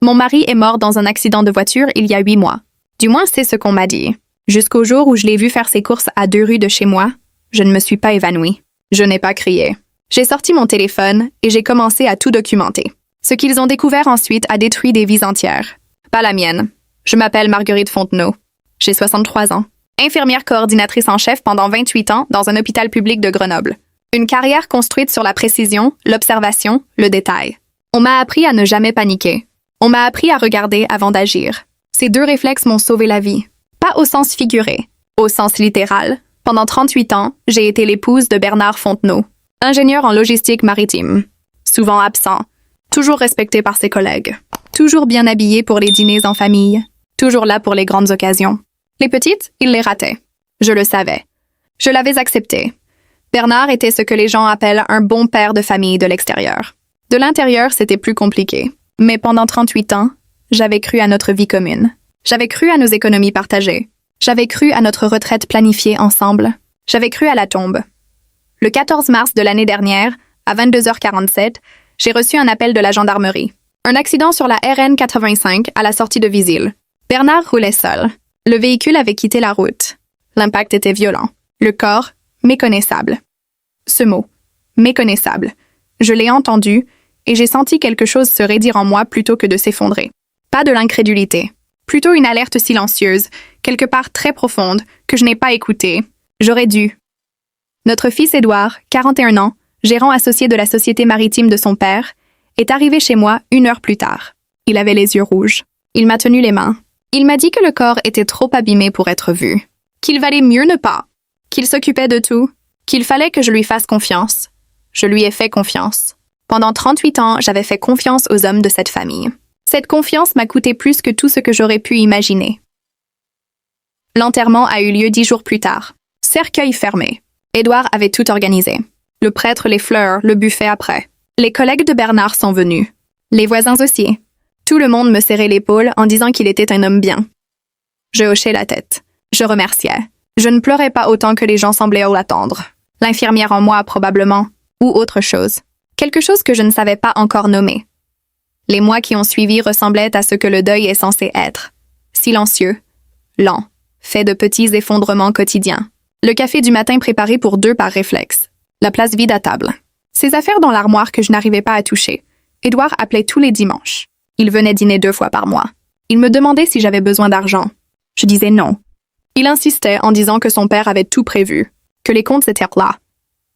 Mon mari est mort dans un accident de voiture il y a 8 mois. Du moins, c'est ce qu'on m'a dit. Jusqu'au jour où je l'ai vu faire ses courses à 2 rues de chez moi, je ne me suis pas évanouie. Je n'ai pas crié. J'ai sorti mon téléphone et j'ai commencé à tout documenter. Ce qu'ils ont découvert ensuite a détruit des vies entières. Pas la mienne. Je m'appelle Marguerite Fontenot. J'ai 63 ans. Infirmière coordinatrice en chef pendant 28 ans dans un hôpital public de Grenoble. Une carrière construite sur la précision, l'observation, le détail. On m'a appris à ne jamais paniquer. On m'a appris à regarder avant d'agir. Ces 2 réflexes m'ont sauvé la vie. Pas au sens figuré, au sens littéral. Pendant 38 ans, j'ai été l'épouse de Bernard Fontenot, ingénieur en logistique maritime. Souvent absent, toujours respecté par ses collègues. Toujours bien habillé pour les dîners en famille. Toujours là pour les grandes occasions. Les petites, il les ratait. Je le savais. Je l'avais accepté. Bernard était ce que les gens appellent un bon père de famille de l'extérieur. De l'intérieur, c'était plus compliqué. Mais pendant 38 ans, j'avais cru à notre vie commune. J'avais cru à nos économies partagées. J'avais cru à notre retraite planifiée ensemble. J'avais cru à la tombe. Le 14 mars de l'année dernière, à 22h47, j'ai reçu un appel de la gendarmerie. Un accident sur la RN 85 à la sortie de Visil. Bernard roulait seul. Le véhicule avait quitté la route. L'impact était violent. Le corps, méconnaissable. Ce mot, méconnaissable. Je l'ai entendu et j'ai senti quelque chose se raidir en moi plutôt que de s'effondrer. Pas de l'incrédulité. Plutôt une alerte silencieuse, quelque part très profonde, que je n'ai pas écoutée. J'aurais dû. Notre fils Édouard, 41 ans, gérant associé de la société maritime de son père, est arrivé chez moi 1 heure plus tard. Il avait les yeux rouges. Il m'a tenu les mains. Il m'a dit que le corps était trop abîmé pour être vu, qu'il valait mieux ne pas, qu'il s'occupait de tout, qu'il fallait que je lui fasse confiance. Je lui ai fait confiance. Pendant 38 ans, j'avais fait confiance aux hommes de cette famille. Cette confiance m'a coûté plus que tout ce que j'aurais pu imaginer. L'enterrement a eu lieu 10 jours plus tard. Cercueil fermé. Édouard avait tout organisé. Le prêtre, les fleurs, le buffet après. Les collègues de Bernard sont venus. Les voisins aussi. Tout le monde me serrait l'épaule en disant qu'il était un homme bien. Je hochais la tête. Je remerciais. Je ne pleurais pas autant que les gens semblaient l'attendre. L'infirmière en moi, probablement. Ou autre chose. Quelque chose que je ne savais pas encore nommer. Les mois qui ont suivi ressemblaient à ce que le deuil est censé être. Silencieux, lent, fait de petits effondrements quotidiens. Le café du matin préparé pour 2 par réflexe. La place vide à table. Ces affaires dans l'armoire que je n'arrivais pas à toucher. Édouard appelait tous les dimanches. Il venait dîner 2 fois par mois. Il me demandait si j'avais besoin d'argent. Je disais non. Il insistait en disant que son père avait tout prévu, que les comptes étaient là,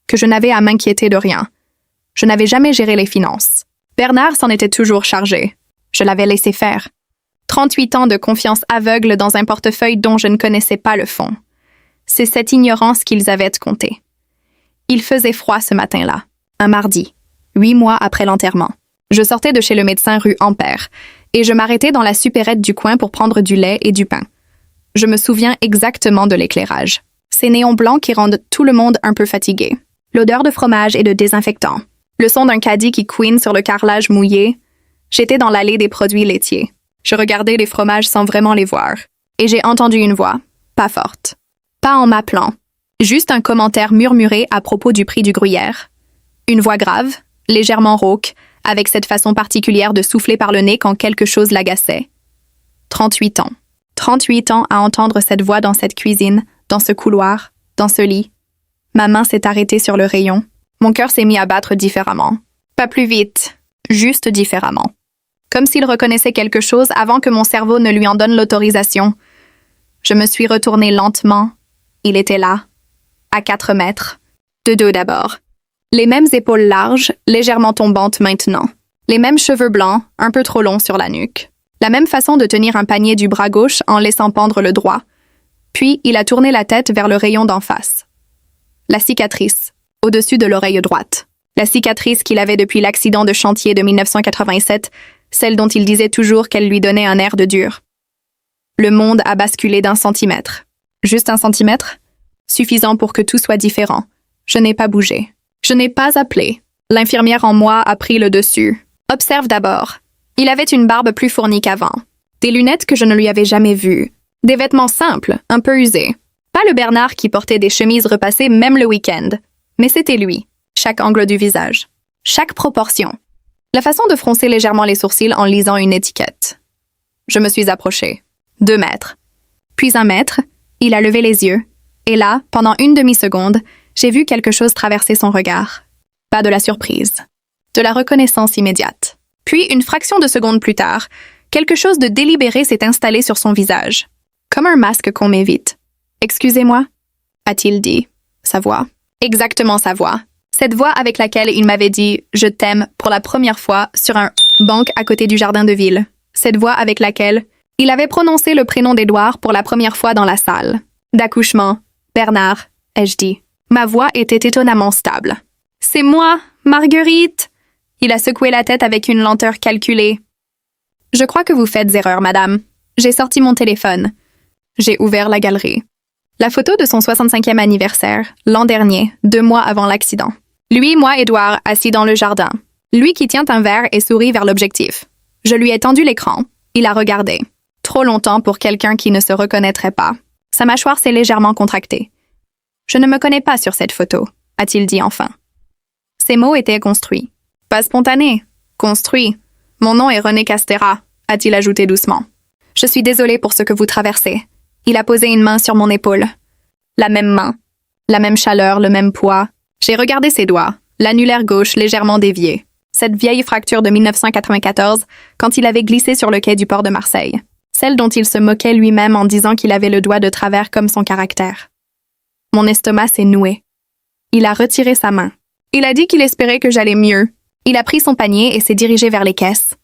que je n'avais à m'inquiéter de rien. Je n'avais jamais géré les finances. Bernard s'en était toujours chargé. Je l'avais laissé faire. 38 ans de confiance aveugle dans un portefeuille dont je ne connaissais pas le fond. C'est cette ignorance qu'ils avaient compté. Il faisait froid ce matin-là, un mardi, 8 mois après l'enterrement. Je sortais de chez le médecin rue Ampère et je m'arrêtais dans la supérette du coin pour prendre du lait et du pain. Je me souviens exactement de l'éclairage. Ces néons blancs qui rendent tout le monde un peu fatigué. L'odeur de fromage et de désinfectant. Le son d'un caddie qui couine sur le carrelage mouillé. J'étais dans l'allée des produits laitiers. Je regardais les fromages sans vraiment les voir. Et j'ai entendu une voix, pas forte. Pas en m'appelant. Juste un commentaire murmuré à propos du prix du gruyère. Une voix grave, légèrement rauque, avec cette façon particulière de souffler par le nez quand quelque chose l'agaçait. 38 ans. 38 ans à entendre cette voix dans cette cuisine, dans ce couloir, dans ce lit. Ma main s'est arrêtée sur le rayon. Mon cœur s'est mis à battre différemment. Pas plus vite, juste différemment. Comme s'il reconnaissait quelque chose avant que mon cerveau ne lui en donne l'autorisation. Je me suis retournée lentement. Il était là, à 4 mètres. De dos d'abord. Les mêmes épaules larges, légèrement tombantes maintenant. Les mêmes cheveux blancs, un peu trop longs sur la nuque. La même façon de tenir un panier du bras gauche en laissant pendre le droit. Puis, il a tourné la tête vers le rayon d'en face. La cicatrice, au-dessus de l'oreille droite. La cicatrice qu'il avait depuis l'accident de chantier de 1987, celle dont il disait toujours qu'elle lui donnait un air de dur. Le monde a basculé d'1 centimètre. Juste 1 centimètre? Suffisant pour que tout soit différent. Je n'ai pas bougé. Je n'ai pas appelé. L'infirmière en moi a pris le dessus. Observe d'abord. Il avait une barbe plus fournie qu'avant. Des lunettes que je ne lui avais jamais vues. Des vêtements simples, un peu usés. Pas le Bernard qui portait des chemises repassées même le week-end. Mais c'était lui. Chaque angle du visage. Chaque proportion. La façon de froncer légèrement les sourcils en lisant une étiquette. Je me suis approchée. 2 mètres. Puis 1 mètre, il a levé les yeux. Et là, pendant une demi-seconde, j'ai vu quelque chose traverser son regard. Pas de la surprise. De la reconnaissance immédiate. Puis, une fraction de seconde plus tard, quelque chose de délibéré s'est installé sur son visage. Comme un masque qu'on m'évite. « Excusez-moi » a-t-il dit. Sa voix. Exactement sa voix. Cette voix avec laquelle il m'avait dit « Je t'aime » pour la première fois sur un banc à côté du jardin de ville. Cette voix avec laquelle il avait prononcé le prénom d'Édouard pour la première fois dans la salle. D'accouchement. Bernard, ai-je dit. Ma voix était étonnamment stable. « C'est moi, Marguerite !» Il a secoué la tête avec une lenteur calculée. « Je crois que vous faites erreur, madame. » J'ai sorti mon téléphone. J'ai ouvert la galerie. La photo de son 65e anniversaire, l'an dernier, 2 mois avant l'accident. Lui, moi, Édouard, assis dans le jardin. Lui qui tient un verre et sourit vers l'objectif. Je lui ai tendu l'écran. Il a regardé. Trop longtemps pour quelqu'un qui ne se reconnaîtrait pas. Sa mâchoire s'est légèrement contractée. « Je ne me connais pas sur cette photo », a-t-il dit enfin. Ces mots étaient construits. Pas spontanés. Construits. Mon nom est René Castera, a-t-il ajouté doucement. Je suis désolé pour ce que vous traversez. Il a posé une main sur mon épaule. La même main. La même chaleur, le même poids. J'ai regardé ses doigts, l'annulaire gauche légèrement dévié. Cette vieille fracture de 1994, quand il avait glissé sur le quai du port de Marseille. Celle dont il se moquait lui-même en disant qu'il avait le doigt de travers comme son caractère. Mon estomac s'est noué. Il a retiré sa main. Il a dit qu'il espérait que j'allais mieux. Il a pris son panier et s'est dirigé vers les caisses.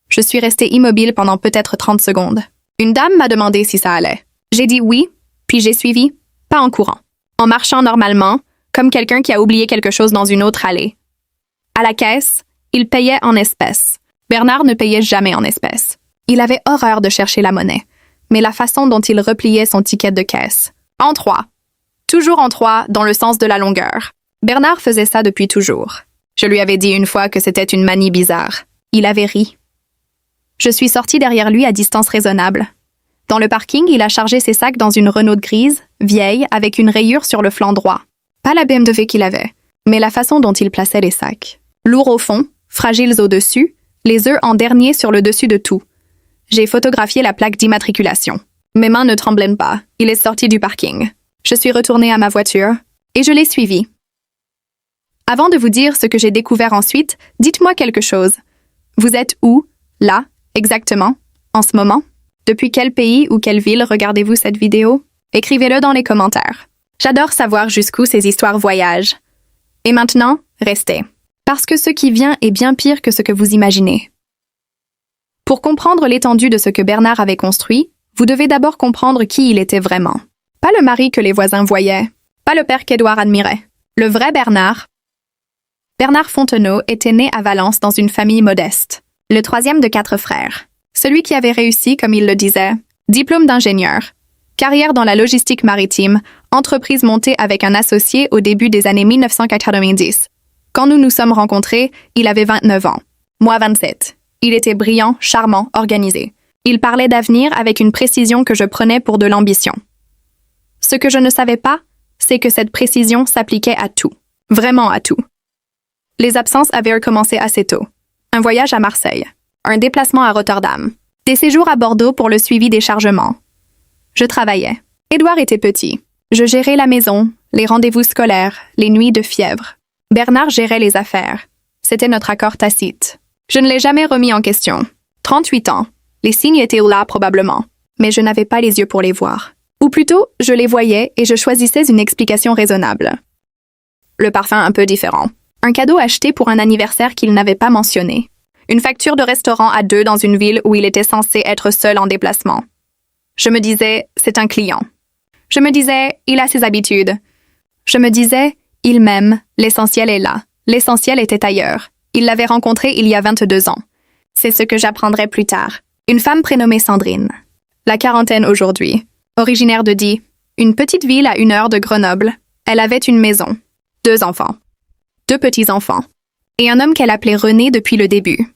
Je suis restée immobile pendant peut-être 30 secondes. Une dame m'a demandé si ça allait. J'ai dit oui, puis j'ai suivi, pas en courant, en marchant normalement, comme quelqu'un qui a oublié quelque chose dans une autre allée. À la caisse, il payait en espèces. Bernard ne payait jamais en espèces. Il avait horreur de chercher la monnaie, mais la façon dont il repliait son ticket de caisse. En 3. Toujours en 3, dans le sens de la longueur. Bernard faisait ça depuis toujours. Je lui avais dit une fois que c'était une manie bizarre. Il avait ri. Je suis sortie derrière lui à distance raisonnable. Dans le parking, il a chargé ses sacs dans une Renault grise, vieille, avec une rayure sur le flanc droit. Pas la BMW qu'il avait, mais la façon dont il plaçait les sacs. Lourds au fond, fragiles au-dessus, les œufs en dernier sur le dessus de tout. J'ai photographié la plaque d'immatriculation. Mes mains ne tremblaient pas. Il est sorti du parking. Je suis retournée à ma voiture et je l'ai suivi. Avant de vous dire ce que j'ai découvert ensuite, dites-moi quelque chose. Vous êtes où, là, exactement, en ce moment? Depuis quel pays ou quelle ville regardez-vous cette vidéo? Écrivez-le dans les commentaires. J'adore savoir jusqu'où ces histoires voyagent. Et maintenant, restez. Parce que ce qui vient est bien pire que ce que vous imaginez. Pour comprendre l'étendue de ce que Bernard avait construit, vous devez d'abord comprendre qui il était vraiment. Pas le mari que les voisins voyaient, pas le père qu'Édouard admirait. Le vrai Bernard. Bernard Fontenot était né à Valence dans une famille modeste, le 3e de 4 frères. Celui qui avait réussi, comme il le disait, diplôme d'ingénieur, carrière dans la logistique maritime, entreprise montée avec un associé au début des années 1990. Quand nous nous sommes rencontrés, il avait 29 ans, moi 27. Il était brillant, charmant, organisé. Il parlait d'avenir avec une précision que je prenais pour de l'ambition. Ce que je ne savais pas, c'est que cette précision s'appliquait à tout, vraiment à tout. Les absences avaient recommencé assez tôt. Un voyage à Marseille. Un déplacement à Rotterdam, des séjours à Bordeaux pour le suivi des chargements. Je travaillais. Édouard était petit. Je gérais la maison, les rendez-vous scolaires, les nuits de fièvre. Bernard gérait les affaires. C'était notre accord tacite. Je ne l'ai jamais remis en question. 38 ans. Les signes étaient là probablement, mais je n'avais pas les yeux pour les voir. Ou plutôt, je les voyais et je choisissais une explication raisonnable. Le parfum un peu différent. Un cadeau acheté pour un anniversaire qu'il n'avait pas mentionné. Une facture de restaurant à 2 dans une ville où il était censé être seul en déplacement. Je me disais, c'est un client. Je me disais, il a ses habitudes. Je me disais, il m'aime, l'essentiel est là. L'essentiel était ailleurs. Il l'avait rencontré il y a 22 ans. C'est ce que j'apprendrai plus tard. Une femme prénommée Sandrine. La quarantaine aujourd'hui. Originaire de Die, une petite ville à 1 heure de Grenoble. Elle avait une maison. 2 enfants. 2 petits-enfants. Et un homme qu'elle appelait René depuis le début.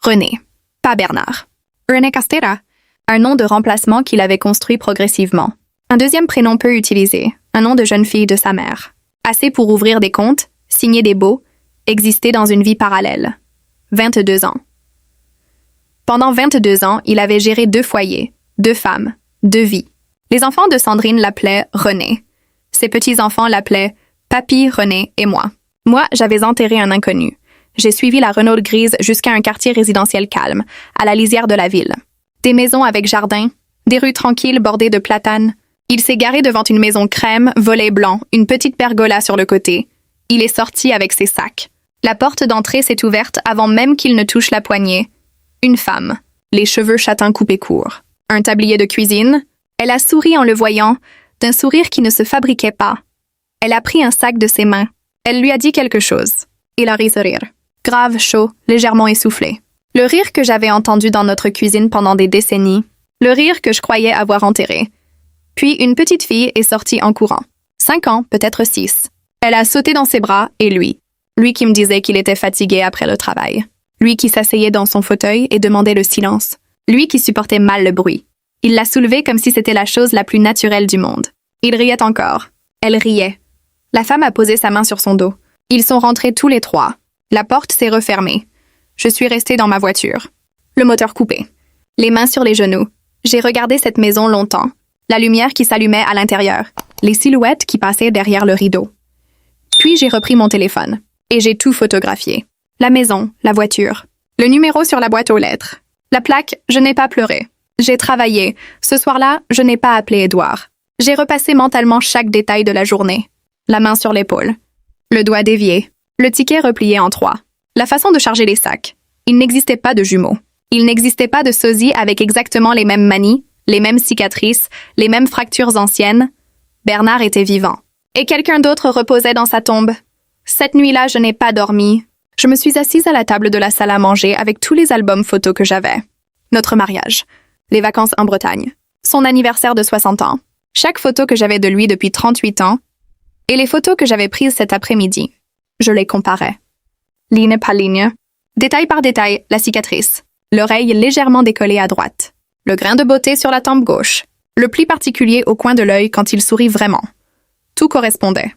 René, pas Bernard. René Castera, un nom de remplacement qu'il avait construit progressivement. Un deuxième prénom peu utilisé, un nom de jeune fille de sa mère. Assez pour ouvrir des comptes, signer des baux, exister dans une vie parallèle. 22 ans. Pendant 22 ans, il avait géré 2 foyers, 2 femmes, 2 vies. Les enfants de Sandrine l'appelaient René. Ses petits-enfants l'appelaient Papy, René et moi. Moi, j'avais enterré un inconnu. J'ai suivi la Renault grise jusqu'à un quartier résidentiel calme, à la lisière de la ville. Des maisons avec jardin, des rues tranquilles bordées de platanes. Il s'est garé devant une maison crème, volet blanc, une petite pergola sur le côté. Il est sorti avec ses sacs. La porte d'entrée s'est ouverte avant même qu'il ne touche la poignée. Une femme, les cheveux châtains coupés courts. Un tablier de cuisine. Elle a souri en le voyant, d'un sourire qui ne se fabriquait pas. Elle a pris un sac de ses mains. Elle lui a dit quelque chose. Il a ri ce rire. Grave, chaud, légèrement essoufflé. Le rire que j'avais entendu dans notre cuisine pendant des décennies. Le rire que je croyais avoir enterré. Puis une petite fille est sortie en courant. 5 ans, peut-être 6. Elle a sauté dans ses bras et lui. Lui qui me disait qu'il était fatigué après le travail. Lui qui s'asseyait dans son fauteuil et demandait le silence. Lui qui supportait mal le bruit. Il l'a soulevée comme si c'était la chose la plus naturelle du monde. Il riait encore. Elle riait. La femme a posé sa main sur son dos. Ils sont rentrés tous les 3. La porte s'est refermée. Je suis restée dans ma voiture. Le moteur coupé. Les mains sur les genoux. J'ai regardé cette maison longtemps. La lumière qui s'allumait à l'intérieur. Les silhouettes qui passaient derrière le rideau. Puis j'ai repris mon téléphone. Et j'ai tout photographié. La maison, la voiture. Le numéro sur la boîte aux lettres. La plaque, je n'ai pas pleuré. J'ai travaillé. Ce soir-là, je n'ai pas appelé Édouard. J'ai repassé mentalement chaque détail de la journée. La main sur l'épaule. Le doigt dévié. Le ticket replié en 3. La façon de charger les sacs. Il n'existait pas de jumeaux. Il n'existait pas de sosie avec exactement les mêmes manies, les mêmes cicatrices, les mêmes fractures anciennes. Bernard était vivant. Et quelqu'un d'autre reposait dans sa tombe. Cette nuit-là, je n'ai pas dormi. Je me suis assise à la table de la salle à manger avec tous les albums photos que j'avais. Notre mariage. Les vacances en Bretagne. Son anniversaire de 60 ans. Chaque photo que j'avais de lui depuis 38 ans. Et les photos que j'avais prises cet après-midi. Je les comparais. Ligne par ligne. Détail par détail, la cicatrice. L'oreille légèrement décollée à droite. Le grain de beauté sur la tempe gauche. Le pli particulier au coin de l'œil quand il sourit vraiment. Tout correspondait.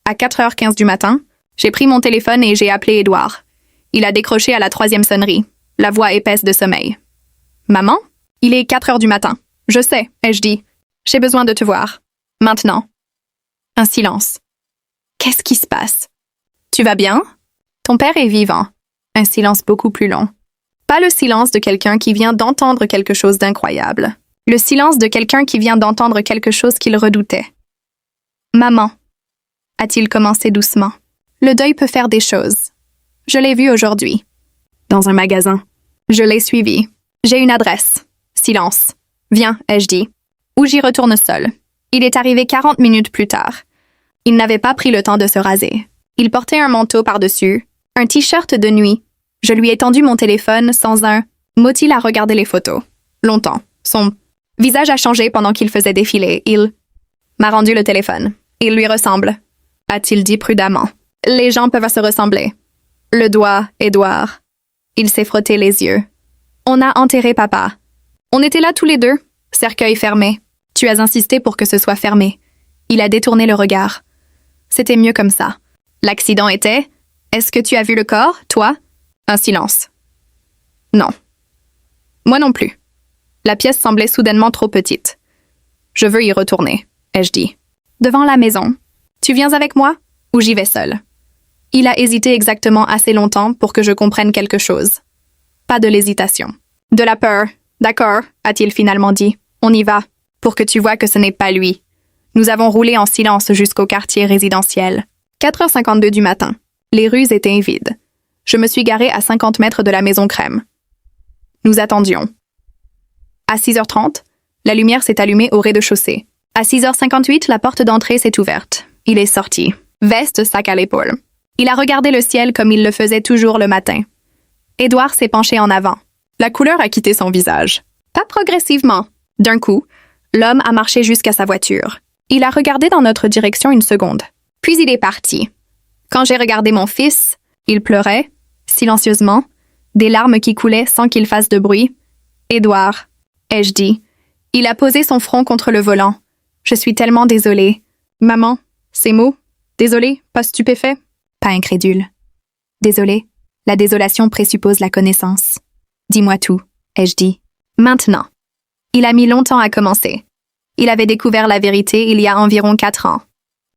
À 4h15 du matin, j'ai pris mon téléphone et j'ai appelé Édouard. Il a décroché à la 3e sonnerie, la voix épaisse de sommeil. « Maman? Il est 4h du matin. Je sais, ai-je dit. J'ai besoin de te voir. Maintenant. » Un silence. Qu'est-ce qui se passe? Tu vas bien? Ton père est vivant. Un silence beaucoup plus long. Pas le silence de quelqu'un qui vient d'entendre quelque chose d'incroyable. Le silence de quelqu'un qui vient d'entendre quelque chose qu'il redoutait. Maman, a-t-il commencé doucement. Le deuil peut faire des choses. Je l'ai vu aujourd'hui. Dans un magasin. Je l'ai suivi. J'ai une adresse. Silence. Viens, ai-je dit. Ou j'y retourne seul. Il est arrivé 40 minutes plus tard. Il n'avait pas pris le temps de se raser. Il portait un manteau par-dessus, un t-shirt de nuit. Je lui ai tendu mon téléphone sans un mot. Il a regardé les photos. Longtemps. Son visage a changé pendant qu'il faisait défiler. Il m'a rendu le téléphone. Il lui ressemble, a-t-il dit prudemment. Les gens peuvent se ressembler. Le doigt, Édouard. Il s'est frotté les yeux. On a enterré papa. On était là tous les deux, cercueil fermé. Tu as insisté pour que ce soit fermé. Il a détourné le regard. C'était mieux comme ça. L'accident était... Est-ce que tu as vu le corps, toi? Un silence. Non. Moi non plus. La pièce semblait soudainement trop petite. Je veux y retourner, ai-je dit. Devant la maison. Tu viens avec moi ou j'y vais seul? Il a hésité exactement assez longtemps pour que je comprenne quelque chose. Pas de l'hésitation. De la peur. D'accord, a-t-il finalement dit. On y va, pour que tu vois que ce n'est pas lui. Nous avons roulé en silence jusqu'au quartier résidentiel. 4h52 du matin. Les rues étaient vides. Je me suis garée à 50 mètres de la maison crème. Nous attendions. À 6h30, la lumière s'est allumée au rez-de-chaussée. À 6h58, la porte d'entrée s'est ouverte. Il est sorti. Veste, sac à l'épaule. Il a regardé le ciel comme il le faisait toujours le matin. Édouard s'est penché en avant. La couleur a quitté son visage. Pas progressivement. D'un coup, l'homme a marché jusqu'à sa voiture. Il a regardé dans notre direction une seconde. Puis il est parti. Quand j'ai regardé mon fils, il pleurait, silencieusement, des larmes qui coulaient sans qu'il fasse de bruit. « Édouard », ai-je dit. Il a posé son front contre le volant. « Je suis tellement désolée. »« Maman, ces mots. Désolée, pas stupéfait. » Pas incrédule. « Désolée. » La désolation présuppose la connaissance. Dis-moi tout, ai-je dit. Maintenant. Il a mis longtemps à commencer. Il avait découvert la vérité il y a environ 4 ans,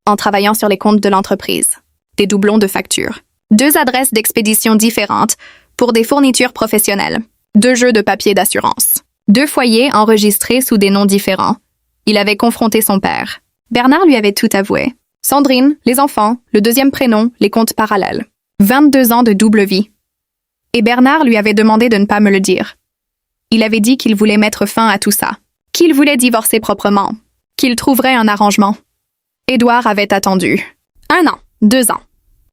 en travaillant sur les comptes de l'entreprise. Des doublons de factures. 2 adresses d'expédition différentes pour des fournitures professionnelles. 2 jeux de papier d'assurance. 2 foyers enregistrés sous des noms différents. Il avait confronté son père. Bernard lui avait tout avoué. Sandrine, les enfants, le 2e prénom, les comptes parallèles. 22 ans de double vie. Et Bernard lui avait demandé de ne pas me le dire. Il avait dit qu'il voulait mettre fin à tout ça, qu'il voulait divorcer proprement, qu'il trouverait un arrangement. Édouard avait attendu. 1 an, 2 ans.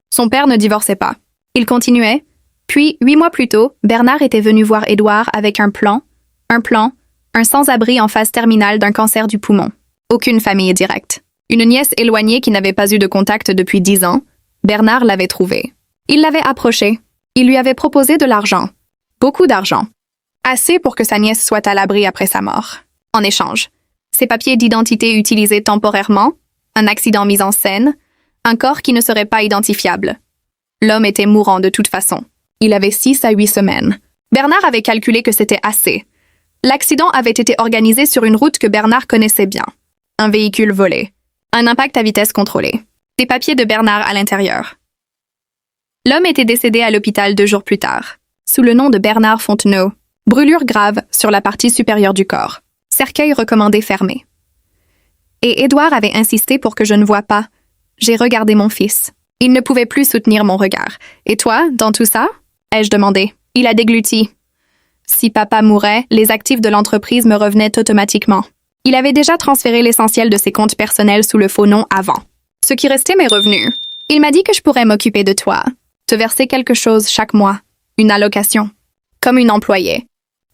Son père ne divorçait pas. Il continuait. Puis, 8 mois plus tôt, Bernard était venu voir Édouard avec un sans-abri en phase terminale d'un cancer du poumon. Aucune famille directe. Une nièce éloignée qui n'avait pas eu de contact depuis 10 ans. Bernard l'avait trouvée. Il l'avait approchée. Il lui avait proposé de l'argent. Beaucoup d'argent. Assez pour que sa nièce soit à l'abri après sa mort. En échange, ses papiers d'identité utilisés temporairement, un accident mis en scène, un corps qui ne serait pas identifiable. L'homme était mourant de toute façon. Il avait 6 à 8 semaines. Bernard avait calculé que c'était assez. L'accident avait été organisé sur une route que Bernard connaissait bien. Un véhicule volé. Un impact à vitesse contrôlée. Des papiers de Bernard à l'intérieur. L'homme était décédé à l'hôpital 2 jours plus tard, sous le nom de Bernard Fontenot. Brûlure grave sur la partie supérieure du corps. Cercueil recommandé fermé. Et Édouard avait insisté pour que je ne voie pas. J'ai regardé mon fils. Il ne pouvait plus soutenir mon regard. Et toi, dans tout ça? Ai-je demandé. Il a dégluti. Si papa mourait, les actifs de l'entreprise me revenaient automatiquement. Il avait déjà transféré l'essentiel de ses comptes personnels sous le faux nom avant. Ce qui restait m'est revenu. Il m'a dit que je pourrais m'occuper de toi, te verser quelque chose chaque mois, une allocation, comme une employée,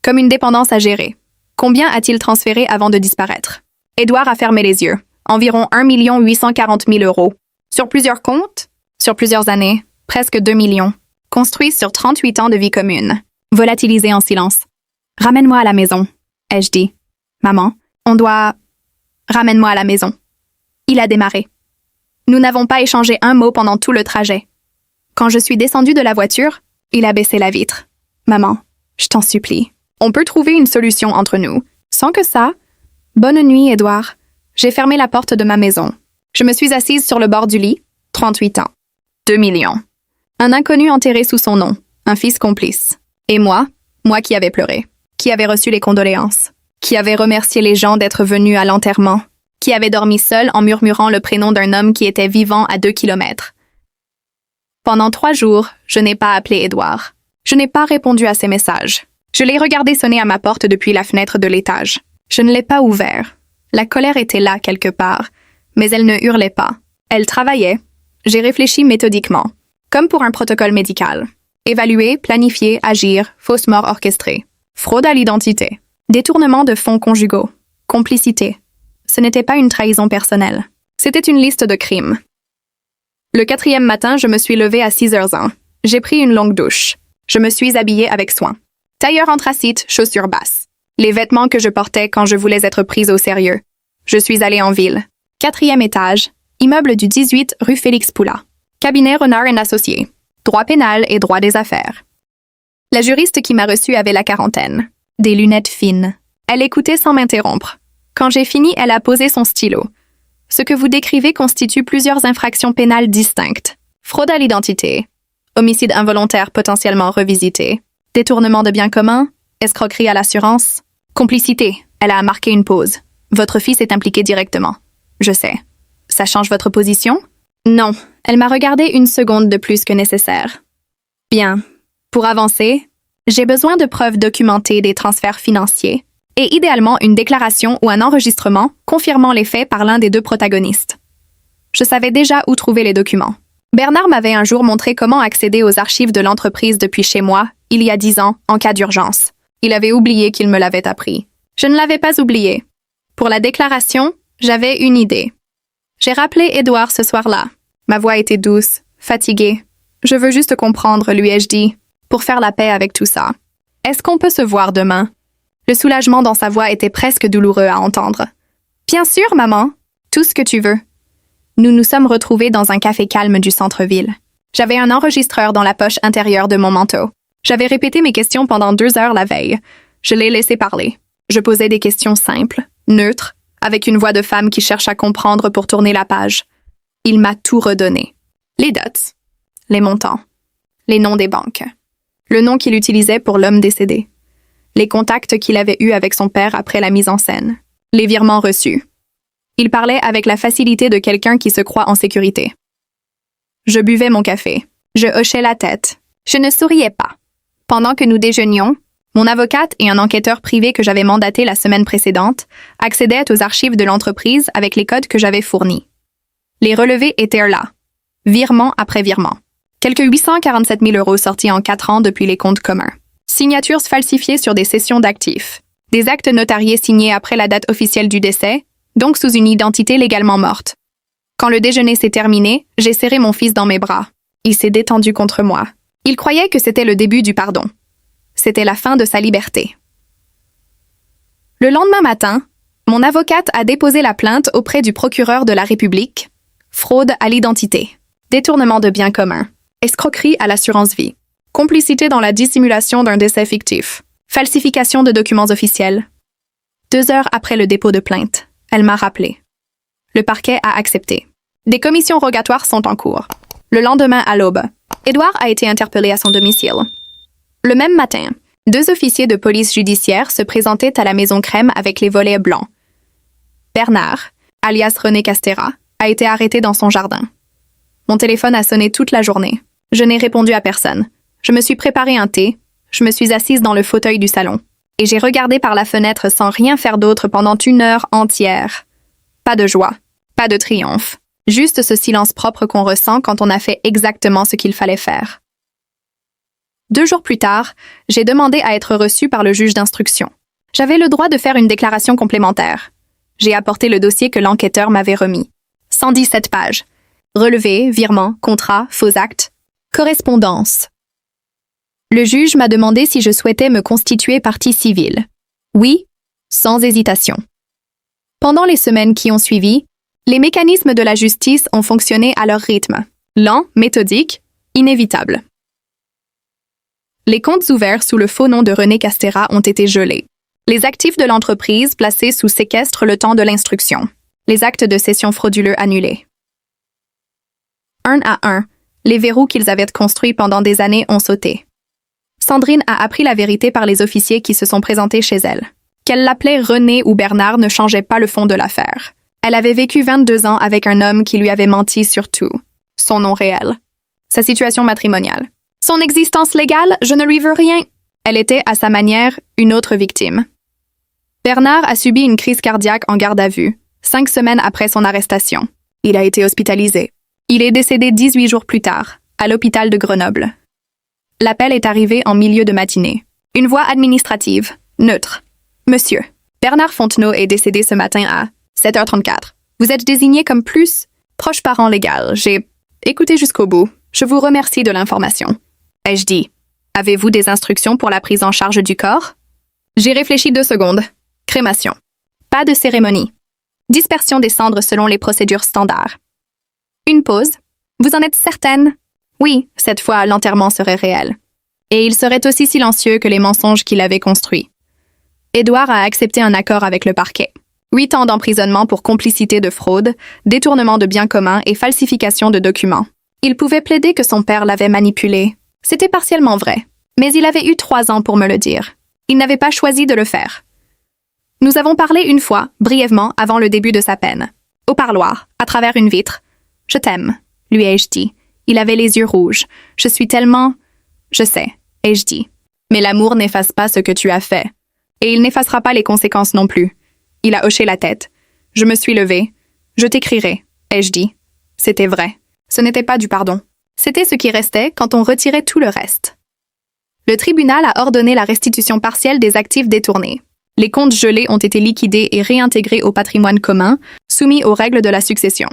comme une dépendance à gérer. Combien a-t-il transféré avant de disparaître? Édouard a fermé les yeux. Environ 1 840 000 €. Sur plusieurs comptes, sur plusieurs années, presque 2 millions. Construits sur 38 ans de vie commune. Volatilisé en silence. Ramène-moi à la maison, ai-je dit. Maman, on doit... Ramène-moi à la maison. Il a démarré. Nous n'avons pas échangé un mot pendant tout le trajet. Quand je suis descendue de la voiture, il a baissé la vitre. Maman, je t'en supplie. On peut trouver une solution entre nous. Sans que ça... Bonne nuit, Édouard. J'ai fermé la porte de ma maison. Je me suis assise sur le bord du lit. 38 ans. 2 millions. Un inconnu enterré sous son nom. Un fils complice. Et moi qui avais pleuré. Qui avait reçu les condoléances. Qui avait remercié les gens d'être venus à l'enterrement. Qui avait dormi seul en murmurant le prénom d'un homme qui était vivant à 2 kilomètres. Pendant 3 jours, je n'ai pas appelé Édouard. Je n'ai pas répondu à ses messages. Je l'ai regardé sonner à ma porte depuis la fenêtre de l'étage. Je ne l'ai pas ouvert. La colère était là quelque part, mais elle ne hurlait pas. Elle travaillait. J'ai réfléchi méthodiquement, comme pour un protocole médical. Évaluer, planifier, agir, fausse mort orchestrée. Fraude à l'identité. Détournement de fonds conjugaux. Complicité. Ce n'était pas une trahison personnelle. C'était une liste de crimes. Le 4e matin, je me suis levée à 6h01. J'ai pris une longue douche. Je me suis habillée avec soin. Tailleur anthracite, chaussures basses. Les vêtements que je portais quand je voulais être prise au sérieux. Je suis allée en ville. 4e étage, immeuble du 18 rue Félix Poula. Cabinet Renard & Associés. Droit pénal et droit des affaires. La juriste qui m'a reçue avait la quarantaine. Des lunettes fines. Elle écoutait sans m'interrompre. Quand j'ai fini, elle a posé son stylo. Ce que vous décrivez constitue plusieurs infractions pénales distinctes. Fraude à l'identité. Homicide involontaire potentiellement revisité. Détournement de biens communs. Escroquerie à l'assurance. Complicité. Elle a marqué une pause. Votre fils est impliqué directement. Je sais. Ça change votre position? Non. Elle m'a regardé une seconde de plus que nécessaire. Bien. Pour avancer, j'ai besoin de preuves documentées des transferts financiers et idéalement une déclaration ou un enregistrement confirmant les faits par l'un des 2 protagonistes. Je savais déjà où trouver les documents. Bernard m'avait un jour montré comment accéder aux archives de l'entreprise depuis chez moi, il y a 10 ans, en cas d'urgence. Il avait oublié qu'il me l'avait appris. Je ne l'avais pas oublié. Pour la déclaration, j'avais une idée. J'ai rappelé Édouard ce soir-là. Ma voix était douce, fatiguée. Je veux juste comprendre, lui ai-je dit, pour faire la paix avec tout ça. Est-ce qu'on peut se voir demain? Le soulagement dans sa voix était presque douloureux à entendre. Bien sûr, maman. Tout ce que tu veux. Nous nous sommes retrouvés dans un café calme du centre-ville. J'avais un enregistreur dans la poche intérieure de mon manteau. J'avais répété mes questions pendant 2 heures la veille. Je l'ai laissé parler. Je posais des questions simples, neutres, avec une voix de femme qui cherche à comprendre pour tourner la page. Il m'a tout redonné. Les dots, les montants, les noms des banques, le nom qu'il utilisait pour l'homme décédé, les contacts qu'il avait eus avec son père après la mise en scène, les virements reçus. Il parlait avec la facilité de quelqu'un qui se croit en sécurité. Je buvais mon café. Je hochais la tête. Je ne souriais pas. Pendant que nous déjeunions, mon avocate et un enquêteur privé que j'avais mandaté la semaine précédente accédaient aux archives de l'entreprise avec les codes que j'avais fournis. Les relevés étaient là, virement après virement. Quelques 847 000 € sortis en 4 ans depuis les comptes communs. Signatures falsifiées sur des cessions d'actifs. Des actes notariés signés après la date officielle du décès, donc sous une identité légalement morte. Quand le déjeuner s'est terminé, j'ai serré mon fils dans mes bras. Il s'est détendu contre moi. Il croyait que c'était le début du pardon. C'était la fin de sa liberté. Le lendemain matin, mon avocate a déposé la plainte auprès du procureur de la République. Fraude à l'identité, détournement de biens communs, escroquerie à l'assurance-vie, complicité dans la dissimulation d'un décès fictif, falsification de documents officiels. 2 heures après le dépôt de plainte, elle m'a rappelé. Le parquet a accepté. Des commissions rogatoires sont en cours. Le lendemain à l'aube, Édouard a été interpellé à son domicile. Le même matin, 2 officiers de police judiciaire se présentaient à la Maison Crème avec les volets blancs. Bernard, alias René Castera, a été arrêté dans son jardin. Mon téléphone a sonné toute la journée. Je n'ai répondu à personne. Je me suis préparé un thé, je me suis assise dans le fauteuil du salon, et j'ai regardé par la fenêtre sans rien faire d'autre pendant 1 heure entière. Pas de joie, pas de triomphe, juste ce silence propre qu'on ressent quand on a fait exactement ce qu'il fallait faire. 2 jours plus tard, j'ai demandé à être reçue par le juge d'instruction. J'avais le droit de faire une déclaration complémentaire. J'ai apporté le dossier que l'enquêteur m'avait remis. 117 pages. Relevés, virements, contrats, faux actes, correspondance. Le juge m'a demandé si je souhaitais me constituer partie civile. Oui, sans hésitation. Pendant les semaines qui ont suivi, les mécanismes de la justice ont fonctionné à leur rythme. Lent, méthodique, inévitable. Les comptes ouverts sous le faux nom de René Castera ont été gelés. Les actifs de l'entreprise placés sous séquestre le temps de l'instruction. Les actes de cession frauduleux annulés. 1 à 1, les verrous qu'ils avaient construits pendant des années ont sauté. Sandrine a appris la vérité par les officiers qui se sont présentés chez elle. Qu'elle l'appelait René ou Bernard ne changeait pas le fond de l'affaire. Elle avait vécu 22 ans avec un homme qui lui avait menti sur tout. Son nom réel. Sa situation matrimoniale. Son existence légale, je ne lui veux rien. Elle était, à sa manière, une autre victime. Bernard a subi une crise cardiaque en garde à vue, 5 semaines après son arrestation. Il a été hospitalisé. Il est décédé 18 jours plus tard, à l'hôpital de Grenoble. L'appel est arrivé en milieu de matinée. Une voix administrative, neutre. Monsieur, Bernard Fontenot est décédé ce matin à 7h34. Vous êtes désigné comme plus proche parent légal. J'ai écouté jusqu'au bout. Je vous remercie de l'information. Ai-je dit, avez-vous des instructions pour la prise en charge du corps? J'ai réfléchi 2 secondes. Crémation. Pas de cérémonie. Dispersion des cendres selon les procédures standards. Une pause. Vous en êtes certaine? Oui, cette fois, l'enterrement serait réel. Et il serait aussi silencieux que les mensonges qu'il avait construits. Édouard a accepté un accord avec le parquet. 8 ans d'emprisonnement pour complicité de fraude, détournement de biens communs et falsification de documents. Il pouvait plaider que son père l'avait manipulé. C'était partiellement vrai, mais il avait eu 3 ans pour me le dire. Il n'avait pas choisi de le faire. Nous avons parlé une fois, brièvement, avant le début de sa peine. Au parloir, à travers une vitre. « Je t'aime », lui ai-je dit. Il avait les yeux rouges. « Je suis tellement… » « Je sais », ai-je dit. « Mais l'amour n'efface pas ce que tu as fait. Et il n'effacera pas les conséquences non plus. » Il a hoché la tête. Je me suis levée. « Je t'écrirai », ai-je dit. C'était vrai. Ce n'était pas du pardon. C'était ce qui restait quand on retirait tout le reste. Le tribunal a ordonné la restitution partielle des actifs détournés. Les comptes gelés ont été liquidés et réintégrés au patrimoine commun, soumis aux règles de la succession.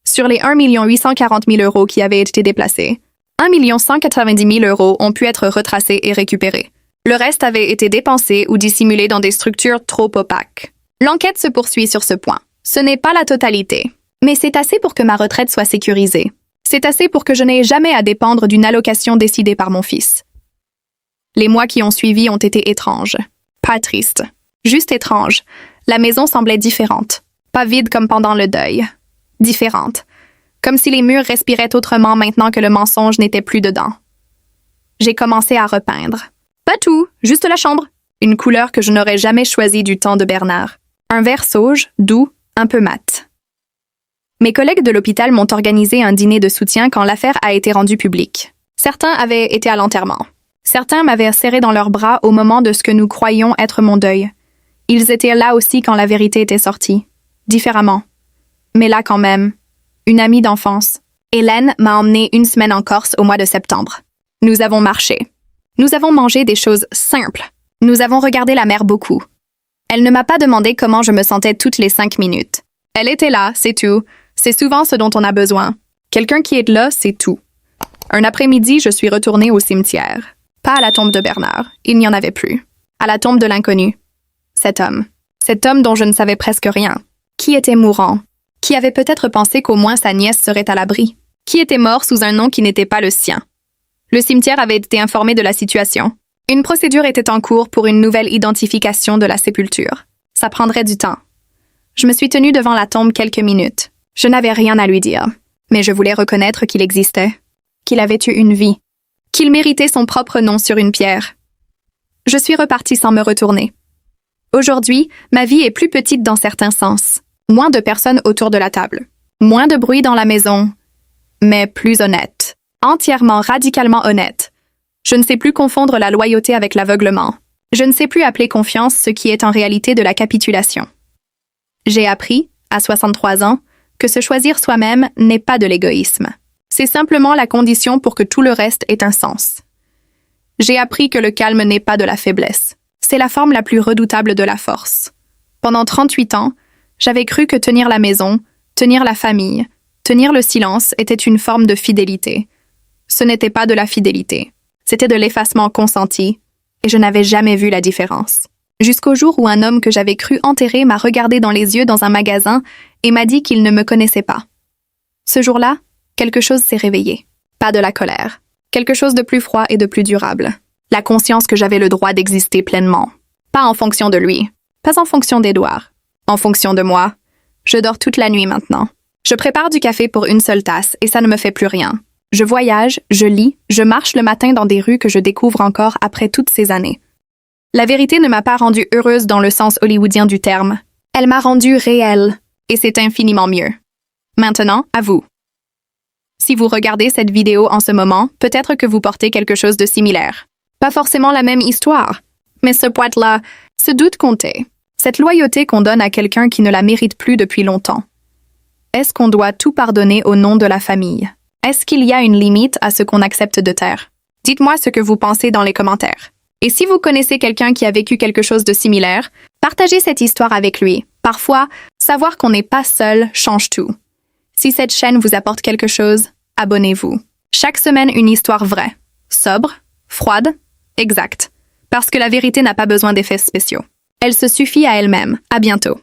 Sur les 1 840 000 € qui avaient été déplacés, 1 190 000 € ont pu être retracés et récupérés. Le reste avait été dépensé ou dissimulé dans des structures trop opaques. L'enquête se poursuit sur ce point. Ce n'est pas la totalité, mais c'est assez pour que ma retraite soit sécurisée. C'est assez pour que je n'aie jamais à dépendre d'une allocation décidée par mon fils. Les mois qui ont suivi ont été étranges. Pas tristes, juste étranges. La maison semblait différente. Pas vide comme pendant le deuil. Différente. Comme si les murs respiraient autrement maintenant que le mensonge n'était plus dedans. J'ai commencé à repeindre. Pas tout, juste la chambre. Une couleur que je n'aurais jamais choisie du temps de Bernard. Un vert sauge, doux, un peu mat. Mes collègues de l'hôpital m'ont organisé un dîner de soutien quand l'affaire a été rendue publique. Certains avaient été à l'enterrement. Certains m'avaient serré dans leurs bras au moment de ce que nous croyions être mon deuil. Ils étaient là aussi quand la vérité était sortie. Différemment. Mais là quand même. Une amie d'enfance. Hélène m'a emmenée une semaine en Corse au mois de septembre. Nous avons marché. Nous avons mangé des choses simples. Nous avons regardé la mer beaucoup. Elle ne m'a pas demandé comment je me sentais toutes les 5 minutes. Elle était là, c'est tout. C'est souvent ce dont on a besoin. Quelqu'un qui est là, c'est tout. Un après-midi, je suis retournée au cimetière. Pas à la tombe de Bernard, il n'y en avait plus. À la tombe de l'inconnu. Cet homme dont je ne savais presque rien. Qui était mourant? Qui avait peut-être pensé qu'au moins sa nièce serait à l'abri? Qui était mort sous un nom qui n'était pas le sien? Le cimetière avait été informé de la situation. Une procédure était en cours pour une nouvelle identification de la sépulture. Ça prendrait du temps. Je me suis tenue devant la tombe quelques minutes. Je n'avais rien à lui dire, mais je voulais reconnaître qu'il existait, qu'il avait eu une vie, qu'il méritait son propre nom sur une pierre. Je suis repartie sans me retourner. Aujourd'hui, ma vie est plus petite dans certains sens. Moins de personnes autour de la table. Moins de bruit dans la maison, mais plus honnête. Entièrement, radicalement honnête. Je ne sais plus confondre la loyauté avec l'aveuglement. Je ne sais plus appeler confiance ce qui est en réalité de la capitulation. J'ai appris, à 63 ans, que se choisir soi-même n'est pas de l'égoïsme. C'est simplement la condition pour que tout le reste ait un sens. J'ai appris que le calme n'est pas de la faiblesse. C'est la forme la plus redoutable de la force. Pendant 38 ans, j'avais cru que tenir la maison, tenir la famille, tenir le silence était une forme de fidélité. Ce n'était pas de la fidélité. C'était de l'effacement consenti, et je n'avais jamais vu la différence. Jusqu'au jour où un homme que j'avais cru enterré m'a regardé dans les yeux dans un magasin et m'a dit qu'il ne me connaissait pas. Ce jour-là, quelque chose s'est réveillé. Pas de la colère. Quelque chose de plus froid et de plus durable. La conscience que j'avais le droit d'exister pleinement. Pas en fonction de lui. Pas en fonction d'Édouard. En fonction de moi. Je dors toute la nuit maintenant. Je prépare du café pour une seule tasse et ça ne me fait plus rien. Je voyage, je lis, je marche le matin dans des rues que je découvre encore après toutes ces années. La vérité ne m'a pas rendue heureuse dans le sens hollywoodien du terme. Elle m'a rendue réelle, et c'est infiniment mieux. Maintenant, à vous. Si vous regardez cette vidéo en ce moment, peut-être que vous portez quelque chose de similaire. Pas forcément la même histoire, mais ce poids-là, ce doute compté, cette loyauté qu'on donne à quelqu'un qui ne la mérite plus depuis longtemps. Est-ce qu'on doit tout pardonner au nom de la famille? Est-ce qu'il y a une limite à ce qu'on accepte de taire? Dites-moi ce que vous pensez dans les commentaires. Et si vous connaissez quelqu'un qui a vécu quelque chose de similaire, partagez cette histoire avec lui. Parfois, savoir qu'on n'est pas seul change tout. Si cette chaîne vous apporte quelque chose, abonnez-vous. Chaque semaine, une histoire vraie, sobre, froide, exacte. Parce que la vérité n'a pas besoin d'effets spéciaux. Elle se suffit à elle-même. À bientôt.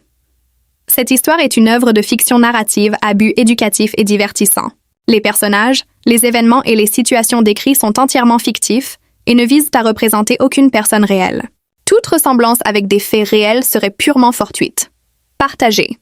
Cette histoire est une œuvre de fiction narrative à but éducatif et divertissant. Les personnages, les événements et les situations décrits sont entièrement fictifs et ne visent à représenter aucune personne réelle. Toute ressemblance avec des faits réels serait purement fortuite. Partagez.